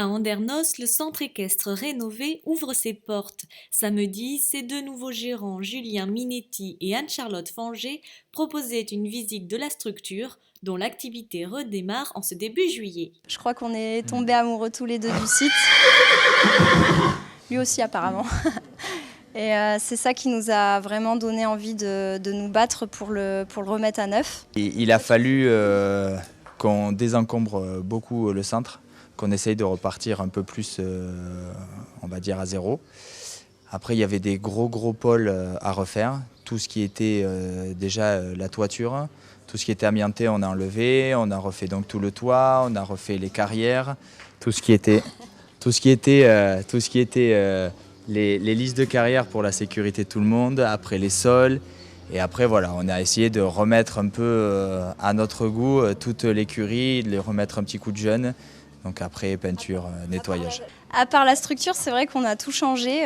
À Andernos, le centre équestre rénové ouvre ses portes. Samedi, ses deux nouveaux gérants, Julien Minetti et Anne-Charlotte Fanger, proposaient une visite de la structure, dont l'activité redémarre en ce début juillet. Je crois qu'on est tombés amoureux tous les deux du site. Lui aussi apparemment. Et c'est ça qui nous a vraiment donné envie de nous battre pour le remettre à neuf. Il a fallu qu'on désencombre beaucoup le centre, qu'on essaye de repartir un peu plus, on va dire, à zéro. Après, il y avait des gros pôles à refaire. Tout ce qui était déjà la toiture, tout ce qui était amianté, on a enlevé. On a refait donc tout le toit, on a refait les carrières, tout ce qui était les listes de carrière pour la sécurité de tout le monde. Après les sols. Et après, voilà, on a essayé de remettre un peu à notre goût toute l'écurie, de les remettre un petit coup de jeune. Donc après, peinture, nettoyage. À part la structure, c'est vrai qu'on a tout changé,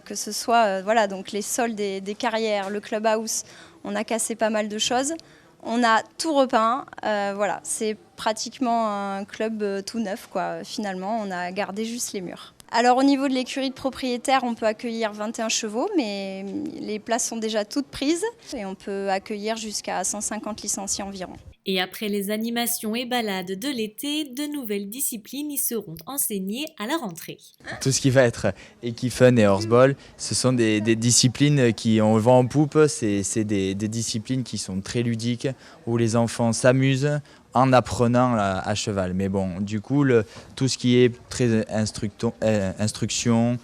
que ce soit voilà, donc les sols des carrières, le clubhouse, on a cassé pas mal de choses. On a tout repeint, voilà, c'est pratiquement un club tout neuf, quoi. Finalement, on a gardé juste les murs. Alors au niveau de l'écurie de propriétaires, on peut accueillir 21 chevaux, mais les places sont déjà toutes prises et on peut accueillir jusqu'à 150 licenciés environ. Et après les animations et balades de l'été, de nouvelles disciplines y seront enseignées à la rentrée. Tout ce qui va être équifun et horseball, ce sont des disciplines qui ont le vent en poupe. C'est des disciplines qui sont très ludiques, où les enfants s'amusent en apprenant à cheval. Mais bon, du coup, tout ce qui est très instruction,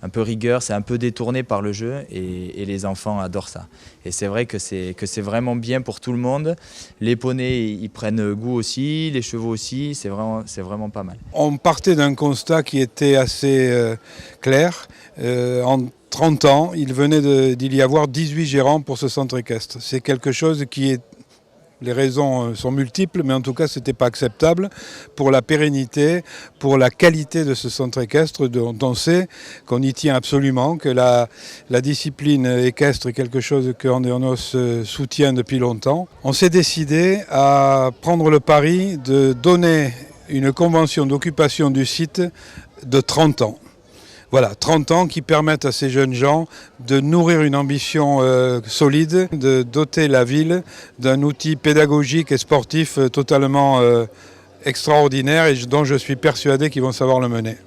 un peu rigueur, c'est un peu détourné par le jeu et les enfants adorent ça. Et c'est vrai que c'est vraiment bien pour tout le monde. Les poneys, ils prennent goût aussi, les chevaux aussi, c'est vraiment pas mal. On partait d'un constat qui était assez clair. En 30 ans, il venait d'il y avoir 18 gérants pour ce centre équestre. C'est quelque chose qui est... Les raisons sont multiples, mais en tout cas, ce n'était pas acceptable pour la pérennité, pour la qualité de ce centre équestre, dont on sait qu'on y tient absolument, que la discipline équestre est quelque chose que Andernos soutient depuis longtemps. On s'est décidé à prendre le pari de donner une convention d'occupation du site de 30 ans. Voilà, 30 ans qui permettent à ces jeunes gens de nourrir une ambition solide, de doter la ville d'un outil pédagogique et sportif totalement extraordinaire et dont je suis persuadé qu'ils vont savoir le mener.